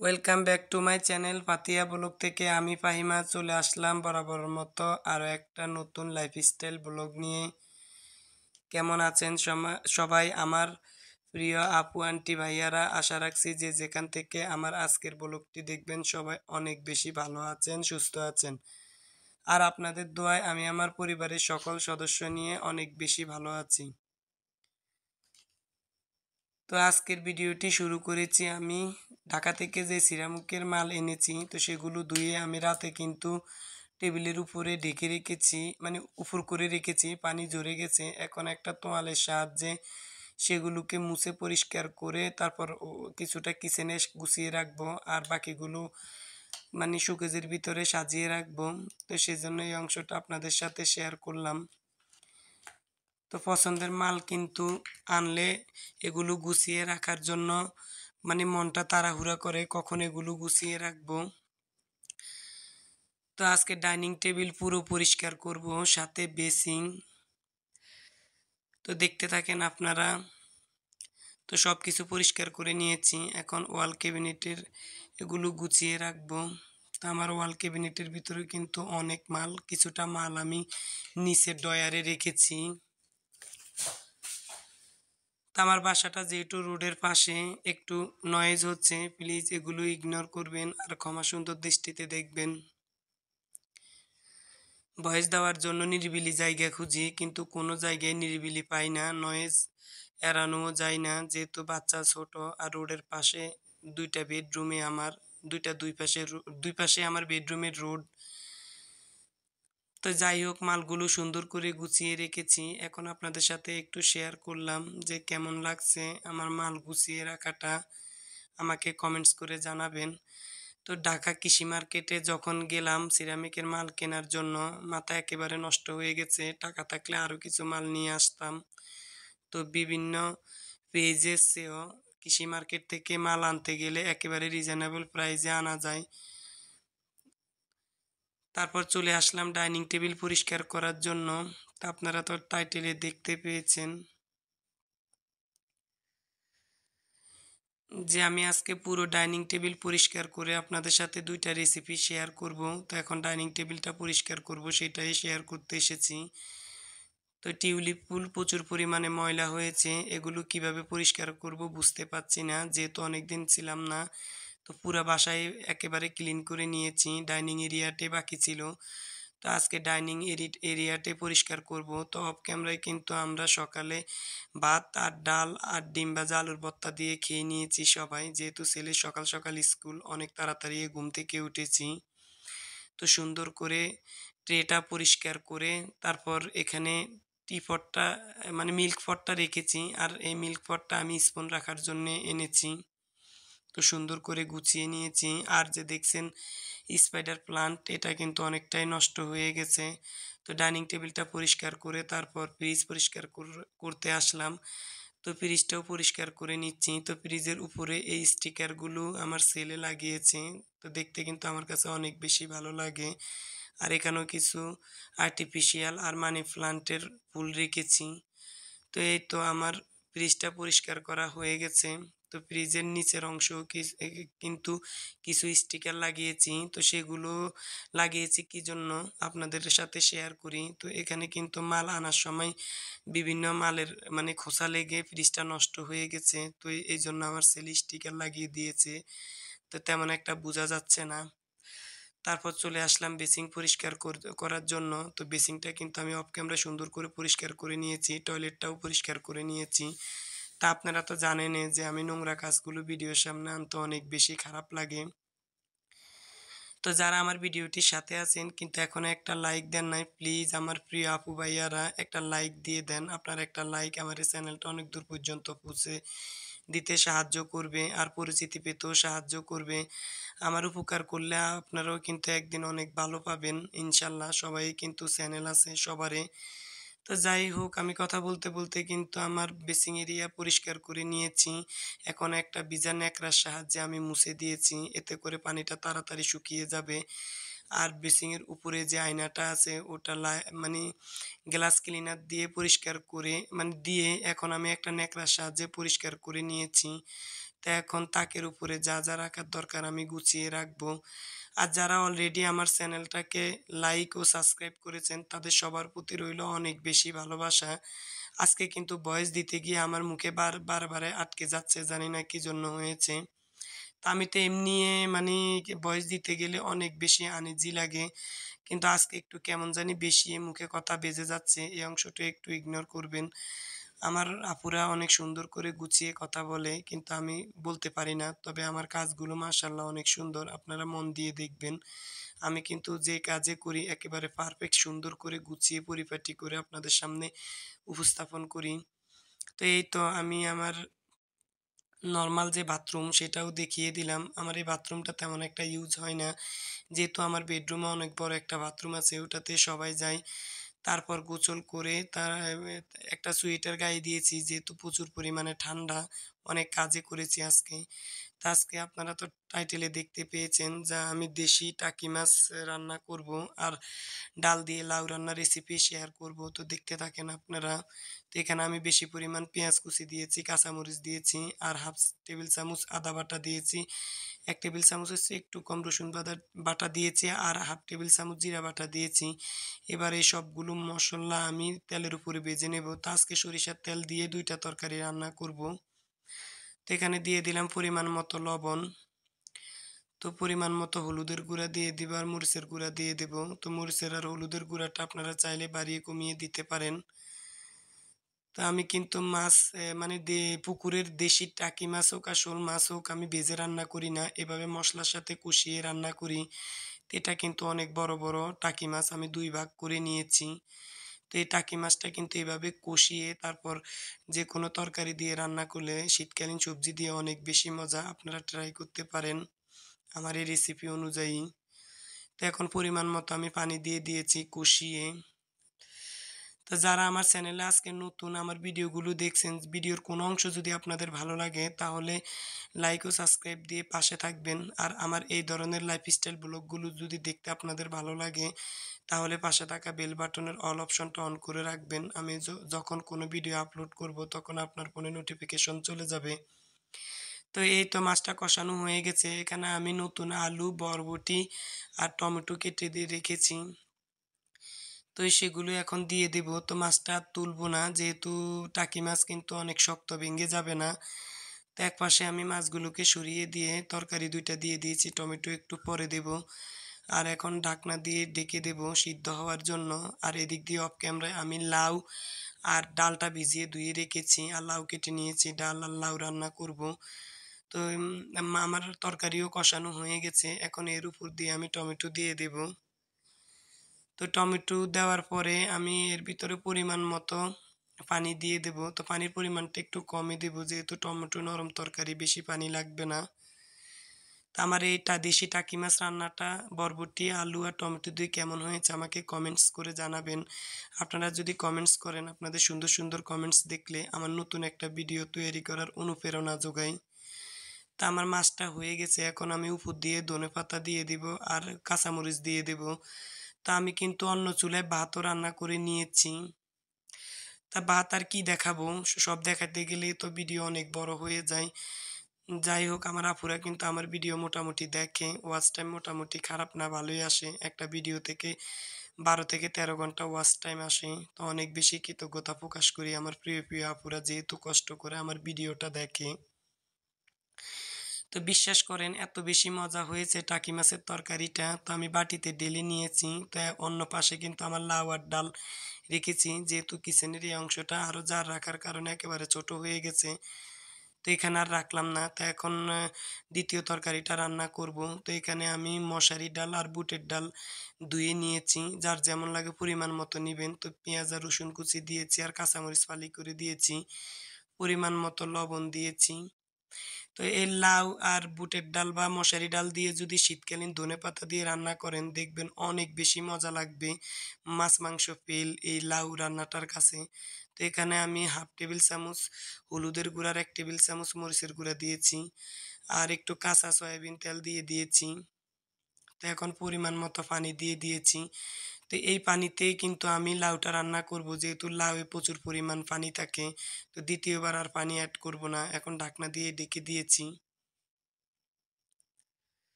Welcome back to my channel পাতিয়া blog থেকে আমি ফাহিমা চলে আসলাম বরাবর মতো আরও একটা নতুন লাইফস্টাইল ব্লগ নিয়ে। কেমন আছেন সবাই আমার প্রিয় আপু আন্টি ভাইয়ারা? আশা রাখছি যে যেখান থেকে আমার আজকের ব্লগটি দেখবেন সবাই অনেক বেশি ভালো আছেন, সুস্থ আছেন। আর আপনাদের দোয়ায় আমি আমার পরিবারের সকল সদস্য নিয়ে অনেক বেশি ভালো আছি। তো আজকের ভিডিওটি শুরু করেছি আমি ঢাকা থেকে যে সিরামিকের মাল এনেছি, তো সেগুলো ধুয়ে আমি রাতে কিন্তু টেবিলের উপরে ঢেকে রেখেছি, মানে উপর করে রেখেছি। পানি ঝরে গেছে, এখন একটা তোয়ালের সাহায্যে সেগুলোকে মুছে পরিষ্কার করে তারপর কিছুটা কিচেনে গুছিয়ে রাখবো, আর বাকিগুলো মানে শোকেজের ভিতরে সাজিয়ে রাখবো। তো সেজন্য এই অংশটা আপনাদের সাথে শেয়ার করলাম। তো পছন্দের মাল কিন্তু আনলে এগুলো গুছিয়ে রাখার জন্য মানে মনটা তাড়াহুড়া করে কখন এগুলো গুছিয়ে রাখবো। তো আজকে ডাইনিং টেবিল পুরো পরিষ্কার করব, সাথে বেসিং। তো দেখতে থাকেন আপনারা। তো সব কিছু পরিষ্কার করে নিয়েছি, এখন ওয়াল ক্যাবিনেটের এগুলো গুছিয়ে রাখবো। তো আমার ওয়াল ক্যাবিনেটের ভিতরে কিন্তু অনেক মাল, কিছুটা মাল আমি নিচের ডয়ারে রেখেছি। তো আমার বাসাটা যেহেতু রোডের পাশে, একটু নয়েজ হচ্ছে, প্লিজ এগুলো ইগনোর করবেন আর ক্ষমা সুন্দর দৃষ্টিতে দেখবেন। ভয়েস দেওয়ার জন্য নিরিবিলি জায়গা খুঁজি, কিন্তু কোনো জায়গায় নিরিবিলি পাই না, নয়েজ এড়ানোও যায় না, যেহেতু বাচ্চা ছোট আর রোডের পাশে দুইটা বেডরুমে আমার দুই পাশে আমার বেডরুমের রোড। তো যাই হোক, মালগুলো সুন্দর করে গুছিয়ে রেখেছি, এখন আপনাদের সাথে একটু শেয়ার করলাম যে কেমন লাগছে আমার মাল গুছিয়ে রাখাটা। আমাকে কমেন্টস করে জানাবেন। তো ঢাকা কৃষি মার্কেটে যখন গেলাম সিরামিকের মাল কেনার জন্য, মাথা একেবারে নষ্ট হয়ে গেছে। টাকা থাকলে আরও কিছু মাল নিয়ে আসতাম। তো বিভিন্ন পেজের চেয়েও কৃষি মার্কেট থেকে মাল আনতে গেলে একেবারে রিজনেবল প্রাইসে আনা যায়। তারপর চলে আসলাম ডাইনিং টেবিল পরিষ্কার করার জন্য। তা আপনারা তো টাইটেলে দেখতে পেয়েছেন যে আমি আজকে পুরো ডাইনিং টেবিল পরিষ্কার করে আপনাদের সাথে দুইটা রেসিপি শেয়ার করব। তো এখন ডাইনিং টেবিলটা পরিষ্কার করব, সেটাই শেয়ার করতে এসেছি। তো টিউলিপ ফুল প্রচুর পরিমাণে ময়লা হয়েছে, এগুলো কিভাবে পরিষ্কার করব বুঝতে পারছি না, যেহেতু অনেক দিন ছিলাম না। তো পুরা বাসায় একেবারে ক্লিন করে নিয়েছি, ডাইনিং এরিয়াতে বাকি ছিল। তো আজকে ডাইনিং এরিয়াতে পরিষ্কার করব। তো অফ ক্যামেরায় কিন্তু আমরা সকালে ভাত আর ডাল আর ডিম ভাজা আলুর ভর্তা দিয়ে খেয়ে নিয়েছি সবাই, যেহেতু ছেলে সকাল সকাল স্কুল, অনেক তাড়াতাড়ি ঘুম থেকে উঠেছি। তো সুন্দর করে ট্রেটা পরিষ্কার করে তারপর এখানে টি পটটা মানে মিল্ক পটটা রেখেছি, আর এই মিল্ক পটটা আমি স্পুন রাখার জন্য এনেছি। তো সুন্দর করে গুছিয়ে নিয়েছি। আর যে দেখছেন স্পাইডার প্লান্ট, এটা কিন্তু অনেকটাই নষ্ট হয়ে গেছে। তো ডাইনিং টেবিলটা পরিষ্কার করে তারপর ফ্রিজ পরিষ্কার করতে আসলাম। তো ফ্রিজটাও পরিষ্কার করে নিচ্ছি। তো ফ্রিজের উপরে এই স্টিকারগুলো আমার ছেলে লাগিয়েছে, তো দেখতে কিন্তু আমার কাছে অনেক বেশি ভালো লাগে। আর এখানেও কিছু আর্টিফিশিয়াল আর মানি প্লান্টের ফুল রেখেছি। তো এই তো আমার ফ্রিজটা পরিষ্কার করা হয়ে গেছে। তো ফ্রিজের নিচের অংশ কিন্তু কিছু স্টিকার লাগিয়েছি। তো সেগুলো লাগিয়েছি কি জন্য আপনাদের সাথে শেয়ার করি। তো এখানে কিন্তু মাল আনার সময় বিভিন্ন মালের মানে খোসা লেগে ফ্রিজটা নষ্ট হয়ে গেছে। তো এই জন্য আমার ছেলে স্টিকার লাগিয়ে দিয়েছে। তো তেমন একটা বোঝা যাচ্ছে না। তারপর চলে আসলাম বেসিং পরিষ্কার করার জন্য। তো বেসিংটা কিন্তু আমি অফ ক্যামেরা সুন্দর করে পরিষ্কার করে নিয়েছি, টয়লেটটাও পরিষ্কার করে নিয়েছি। তা আপনারা তো জানেনই যে আমি নোংরা কাজগুলো ভিডিওর সামনে আনতে অনেক বেশি খারাপ লাগে। তো যারা আমার ভিডিওটির সাথে আছেন কিন্তু এখনো একটা লাইক দেন নাই, প্লিজ আমার প্রিয় আপু ভাইয়ারা একটা লাইক দিয়ে দেন। আপনার একটা লাইক আমার এই চ্যানেলটা অনেক দূর পর্যন্ত পৌঁছে দিতে সাহায্য করবে, আর পরিচিতি পেতেও সাহায্য করবে। আমার উপকার করলে আপনারাও কিন্তু একদিন অনেক ভালো পাবেন ইনশাল্লাহ। সবাই কিন্তু চ্যানেল আছে সবারই। তো যাই হোক, আমি কথা বলতে বলতে কিন্তু আমার বেসিং এরিয়া পরিষ্কার করে নিয়েছি। এখন একটা ভিজা ন্যাকড়ার সাহায্যে আমি মুছে দিয়েছি, এতে করে পানিটা তাড়াতাড়ি শুকিয়ে যাবে। আর বেসিংয়ের উপরে যে আয়নাটা আছে ওটা মানে গ্লাস ক্লিনার দিয়ে পরিষ্কার করে মানে দিয়ে এখন আমি একটা ন্যাকড়ার সাহায্যে পরিষ্কার করে নিয়েছি। তো এখন তাকের উপরে যা যা রাখার দরকার আমি গুছিয়ে রাখবো। আর যারা অলরেডি আমার চ্যানেলটাকে লাইক ও সাবস্ক্রাইব করেছেন তাদের সবার প্রতি রইল অনেক বেশি ভালোবাসা। আজকে কিন্তু ভয়েস দিতে গিয়ে আমার মুখে বারবার আটকে যাচ্ছে, জানি না কি জন্য হয়েছে। তো আমি তো এমনি মানে ভয়েস দিতে গেলে অনেক বেশি আনইজি লাগে। কিন্তু আজকে একটু কেমন জানি বেশি মুখে কথা বেজে যাচ্ছে। এই অংশটা একটু ইগনোর করবেন। আমার আপুরা অনেক সুন্দর করে গুছিয়ে কথা বলে কিন্তু আমি বলতে পারি না। তবে আমার কাজগুলো মাশাআল্লাহ অনেক সুন্দর। আপনারা মন দিয়ে দেখবেন। আমি কিন্তু যে কাজে করি একেবারে পারফেক্ট সুন্দর করে গুছিয়ে পরিপাটি করে আপনাদের সামনে উপস্থাপন করি। তো এই তো আমি আমার নরমাল যে বাথরুম সেটাও দেখিয়ে দিলাম। আমার এই বাথরুমটা তেমন একটা ইউজ হয় না। যেহেতু আমার বেডরুমে অনেক বড় একটা বাথরুম আছে ওটাতে সবাই যায়। তারপর গোসল করে একটা সোয়েটার গায়ে দিয়েছি যেহেতু প্রচুর পরিমাণে ঠান্ডা। অনেক কাজে করেছি আজকে। তো আজকে আপনারা তো টাইটেলে দেখতে পেয়েছেন যে আমি দেশি টাকি মাছ রান্না করব আর ডাল দিয়ে লাউ রান্নার রেসিপি শেয়ার করব। তো দেখতে থাকেন আপনারা। তো এখানে আমি বেশি পরিমাণ পেঁয়াজ কুচি দিয়েছি, কাঁচামরিচ দিয়েছি আর হাফ টেবিল চামচ আদা বাটা দিয়েছি। ১ টেবিল চামচ হচ্ছে একটু কম রসুন বাটা দিয়েছি আর হাফ টেবিল চামচ জিরা বাটা দিয়েছি। এবার এই সবগুলো মসলা আমি তেলের উপরে ভেজে নেব। তো আজকে সরিষার তেল দিয়ে ২ টা তরকারি রান্না করব। তো এখানে দিয়ে দিলাম পরিমাণ মতো লবণ। তো পরিমাণ মতো হলুদের গুঁড়া দিয়ে দিব আর মরিচের গুঁড়া দিয়ে দেব। তো মরিচের আর হলুদের গুঁড়াটা আপনারা চাইলে বাড়িয়ে কমিয়ে দিতে পারেন। তো আমি কিন্তু মাছ মানে পুকুরের দেশি টাকি মাছ হোক আর শোল মাছ হোক আমি ভেজে রান্না করি না। এভাবে মসলার সাথে কষিয়ে রান্না করি। তো এটা কিন্তু অনেক বড়, বড় টাকি মাছ আমি ২ ভাগ করে নিয়েছি। তো এই টাকি মাছটা কিন্তু এভাবে কষিয়ে তারপর যেকোনো তরকারি দিয়ে রান্না করলে শীতকালীন সবজি দিয়ে অনেক বেশি মজা। আপনারা ট্রাই করতে পারেন আমার এই রেসিপি অনুযায়ী। তো এখন পরিমাণ মতো আমি পানি দিয়ে দিয়েছি কষিয়ে। তো যারা আমার চ্যানেলে আজকে নতুন আমার ভিডিওগুলো দেখছেন, ভিডিওর কোনো অংশ যদি আপনাদের ভালো লাগে তাহলে লাইক ও সাবস্ক্রাইব দিয়ে পাশে থাকবেন। আর আমার এই ধরনের লাইফস্টাইল ব্লগগুলো যদি দেখতে আপনাদের ভালো লাগে তাহলে পাশে থাকা বেল বাটনের অল অপশনটা অন করে রাখবেন। আমি যখন কোনো ভিডিও আপলোড করব তখন আপনার ফোনে নোটিফিকেশন চলে যাবে। তো এই তো মাছটা কষানো হয়ে গেছে। এখানে আমি নতুন আলু, বরবটি আর টমেটো কেটে দিয়ে রেখেছি। তো সেগুলো এখন দিয়ে দেব। তো মাছটা আর তুলবো না যেহেতু টাকি মাছ কিন্তু অনেক শক্ত ভেঙে যাবে না। তো একপাশে আমি মাছগুলোকে সরিয়ে দিয়ে তরকারি ২ টা দিয়ে দিয়েছি, টমেটো একটু পরে দেব। আর এখন ঢাকনা দিয়ে ঢেকে দেব সিদ্ধ হওয়ার জন্য। আর এদিক দিয়ে অফ ক্যামেরায় আমি লাউ আর ডালটা ভিজিয়ে ধুয়ে রেখেছি। আর লাউ কেটে নিয়েছি, ডাল আর লাউ রান্না করব। তো আমার তরকারিও কষানো হয়ে গেছে। এখন এর উপর দিয়ে আমি টমেটো দিয়ে দেব। তো টমেটো দেওয়ার পরে আমি এর ভিতরে পরিমাণ মতো পানি দিয়ে দেব। তো পানির পরিমাণটা একটু কমই দেব যেহেতু টমেটো নরম তরকারি বেশি পানি লাগবে না। তো আমার এইটা দেশি টাকি মাছ রান্নাটা বরবটি, আলু আর টমেটো দিয়ে কেমন হয়েছে আমাকে কমেন্টস করে জানাবেন। আপনারা যদি কমেন্টস করেন আপনাদের সুন্দর, সুন্দর কমেন্টস দেখলে আমার নতুন একটা ভিডিও তৈরি করার অনুপ্রেরণা যোগায়। তা আমার মাছটা হয়ে গেছে। এখন আমি উপর দিয়ে ধনেপাতা দিয়ে দিব আর কাঁচামরিচ দিয়ে দেব। তা আমি কিন্তু অন্য চুলায় ভাতও রান্না করে নিয়েছি। তা ভাত আর কি দেখাবো? সব দেখাতে গেলেই তো ভিডিও অনেক বড় হয়ে যায়। যাই হোক আমার আপুরা কিন্তু আমার ভিডিও মোটামুটি দেখে। ওয়াচ টাইম মোটামুটি খারাপ না ভালোই আসে। একটা ভিডিও থেকে ১২ থেকে ১৩ ঘন্টা ওয়াচ টাইম আসে। তো অনেক বেশি কৃতজ্ঞতা প্রকাশ করি আমার প্রিয়, প্রিয় আপুরা যেহেতু কষ্ট করে আমার ভিডিওটা দেখে। তো বিশ্বাস করেন এত বেশি মজা হয়েছে টাকি মাছের তরকারিটা। তো আমি বাটিতে ঢেলে নিয়েছি। তো অন্য পাশে কিন্তু আমার লাউ আর ডাল রেখেছি। যেহেতু কিচেনের এই অংশটা আরও জার রাখার কারণে একেবারে ছোট হয়ে গেছে। তো এখানে আর রাখলাম না। তো এখন ২য় তরকারিটা রান্না করব। তো এখানে আমি মশারি ডাল আর বুটের ডাল ধুয়ে নিয়েছি। যার যেমন লাগে পরিমাণ মতো নিবেন। তো পেঁয়াজ আর রসুন কুচি দিয়েছি আর কাঁচামরিচ ফালি করে দিয়েছি। পরিমাণ মতো লবণ দিয়েছি। তো এই লাউ আর বুটের ডাল বা মশারি ডাল দিয়ে যদি শীতকালীন ধনেপাতা দিয়ে রান্না করেন দেখবেন অনেক বেশি মজা লাগবে। মাছ মাংস ফেল এই লাউ রান্নাটার কাছে। তো এখানে আমি হাফ টেবিল চামচ হলুদের গুঁড়া আর ১ টেবিল চামচ মরিচের গুঁড়া দিয়েছি। আর একটু কাঁচা সয়াবিন তেল দিয়ে দিয়েছি। তো এখন পরিমাণ মতো পানি দিয়ে দিয়েছি। তো এই পানিতেই কিন্তু আমি লাউটা রান্না করব, যেহেতু লাউয়ে প্রচুর পরিমাণ পানি থাকে। তো দ্বিতীয়বার আর পানি অ্যাড করব না, এখন ঢাকনা দিয়ে ঢেকে দিয়েছি।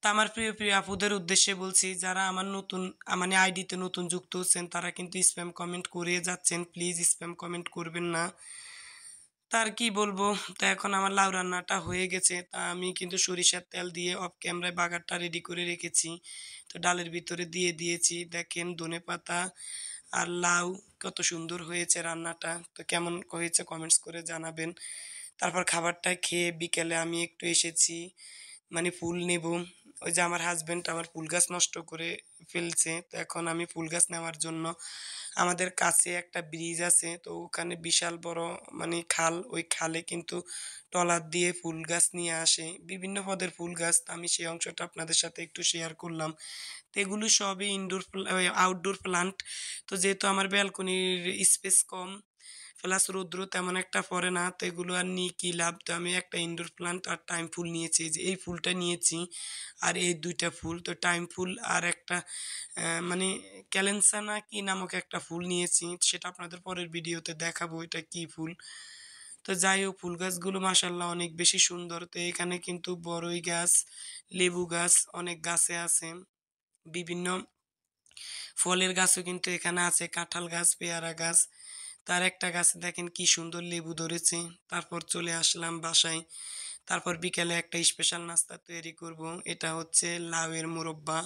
তা আমার প্রিয় প্রিয় আপুদের উদ্দেশ্যে বলছি, যারা আমার নতুন মানে আইডিতে নতুন যুক্ত হচ্ছেন তারা কিন্তু স্প্যাম কমেন্ট করে যাচ্ছেন, প্লিজ স্প্যাম কমেন্ট করবেন না। তার কি বলবো? তো এখন আমার লাউ রান্নাটা হয়ে গেছে। তা আমি কিন্তু সরিষার তেল দিয়ে অফ ক্যামেরায় বাগারটা রেডি করে রেখেছি। তো ডালের ভিতরে দিয়ে দিয়েছি। দেখেন ধনেপাতা আর লাউ কত সুন্দর হয়েছে রান্নাটা। তো কেমন হয়েছে কমেন্টস করে জানাবেন। তারপর খাবারটা খেয়ে বিকেলে আমি একটু এসেছি মানে ফুল নেব। ওই যে আমার হাসব্যান্ড আমার ফুল গাছ নষ্ট করে ফেলছে। তো এখন আমি ফুল গাছ নেওয়ার জন্য আমাদের কাছে একটা ব্রিজ আছে। তো ওখানে বিশাল বড় মানে খাল। ওই খালে কিন্তু ট্রলার দিয়ে ফুল গাছ নিয়ে আসে। বিভিন্ন পদের ফুল গাছ। তো আমি সেই অংশটা আপনাদের সাথে একটু শেয়ার করলাম। তো এগুলো সবই আউটডোর প্লান্ট। তো যেহেতু আমার ব্যালকনির স্পেস কম প্লাস রৌদ্র তেমন একটা পড়ে না, তো এগুলো আর নিয়ে কি লাভ? তো আমি একটা ইনডোর প্লান্ট আর টাইম ফুল নিয়েছি, এই যে এই ফুলটা নিয়েছি আর এই দুইটা ফুল। তো টাইম ফুল আর একটা মানে ক্যালেন্সা না কি নামক একটা ফুল নিয়েছি, সেটা আপনাদের পরের ভিডিওতে দেখাবো এটা কি ফুল। তো যাই হোক ফুল গাছগুলো মাসাল্লাহ অনেক বেশি সুন্দর। তো এখানে কিন্তু বড়ই গাছ, লেবু গাছ অনেক গাছে আছে, বিভিন্ন ফলের গাছও কিন্তু এখানে আছে, কাঁঠাল গাছ, পেয়ারা গাছ। তার একটা গাছে দেখেন কি সুন্দর লেবু ধরেছে। তারপর চলে আসলাম বাসায়। তারপর বিকেলে একটা স্পেশাল নাস্তা তৈরি করব। এটা হচ্ছে লাউয়ের মোরব্বা।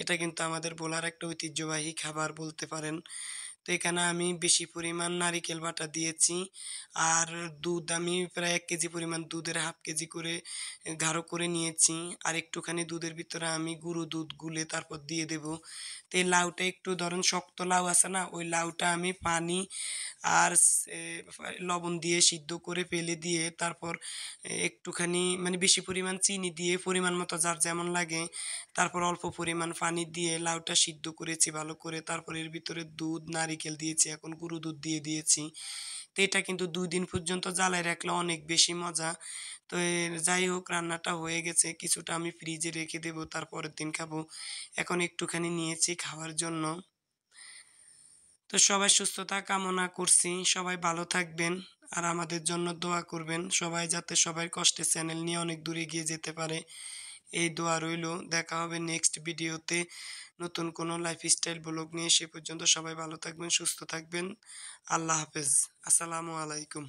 এটা কিন্তু আমাদের ভোলার একটা ঐতিহ্যবাহী খাবার বলতে পারেন। তো এখানে আমি বেশি পরিমাণ নারিকেল বাটা দিয়েছি। আর দুধ আমি প্রায় ১ কেজি পরিমাণ দুধের 1/2 কেজি করে গাঢ় করে নিয়েছি। আর একটুখানি দুধের ভিতরে আমি গুঁড়ো দুধ গুলে তারপর দিয়ে দেব। তো এই লাউটা একটু ধরেন শক্ত লাউ আছে না? ওই লাউটা আমি পানি আর লবণ দিয়ে সিদ্ধ করে ফেলে দিয়ে তারপর একটুখানি মানে বেশি পরিমাণ চিনি দিয়ে পরিমাণ মতো যার যেমন লাগে, তারপর অল্প পরিমাণ পানি দিয়ে লাউটা সিদ্ধ করেছি ভালো করে। তারপর এর ভিতরে দুধ, নারিকেল দিয়েছি, এখন গুঁড়ো দুধ দিয়ে দিয়েছি। তো এটা কিন্তু ২ দিন পর্যন্ত জ্বালায় রাখলে অনেক বেশি মজা। তো যাই হোক রান্নাটা হয়ে গেছে। কিছুটা আমি ফ্রিজে রেখে দেবো, তার পরের দিন খাবো। এখন একটুখানি নিয়েছি খাওয়ার জন্য। তো সবাই সুস্থতা কামনা করছি। সবাই ভালো থাকবেন। আর আমাদের জন্য দোয়া করবেন। সবাই যাতে সবার কষ্টের চ্যানেল নিয়ে অনেক দূর এগিয়ে যেতে পারে। এই দোয়া রইলো। দেখা হবে নেক্সট ভিডিওতে নতুন কোনো লাইফস্টাইল ব্লগ নিয়ে। সে পর্যন্ত সবাই ভালো থাকবেন, সুস্থ থাকবেন। আল্লাহ হাফেজ। আসসালামু আলাইকুম।